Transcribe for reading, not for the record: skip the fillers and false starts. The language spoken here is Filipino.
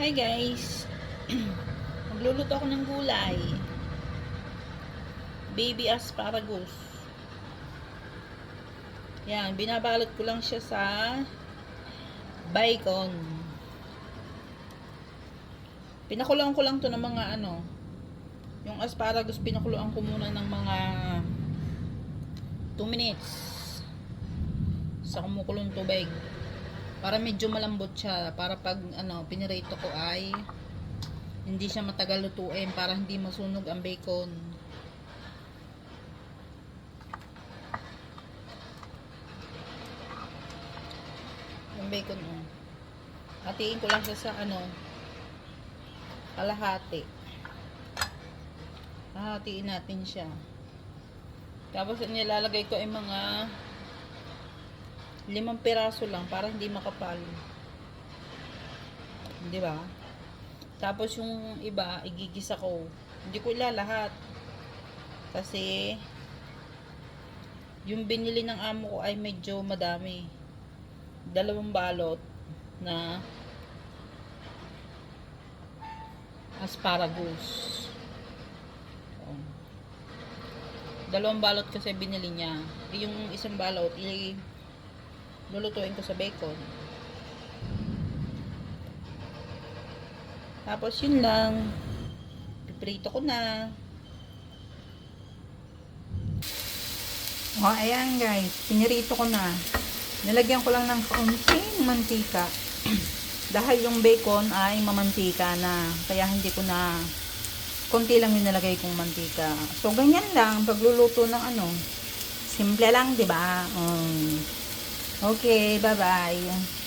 Hi guys. Magluluto ako ng gulay. Baby asparagus. Yan, binabalot ko lang siya sa bacon. Pinakuloan ko lang to ng mga yung asparagus pinakuloan ko muna ng mga 2 minutes sa kumukulong tubig. Para medyo malambot siya, para pag pinirito ko ay hindi siya matagal lutuin, para hindi masunog ang bacon. Yung bacon hatiin ko lang siya sa kalahati. Hahatiin natin siya. Tapos nilalagay ko ay mga 5 piraso lang para hindi makapal. Di ba? Tapos yung iba igigisa ko. Hindi ko ilalahat. Kasi yung binili ng amo ko ay medyo madami. 2 balot na asparagus. 2 balot kasi binili niya. Yung isang balot lulutuin ko sa bacon. Tapos yun lang. Piprito ko na. Ayan guys. Pinirito ko na. Nilagyan ko lang ng kaunting mantika. Dahil yung bacon ay mamantika na. Kaya hindi ko na konti lang yung nilagay kong mantika. So ganyan lang pagluluto ng simple lang, 'di ba? Okay, bye-bye.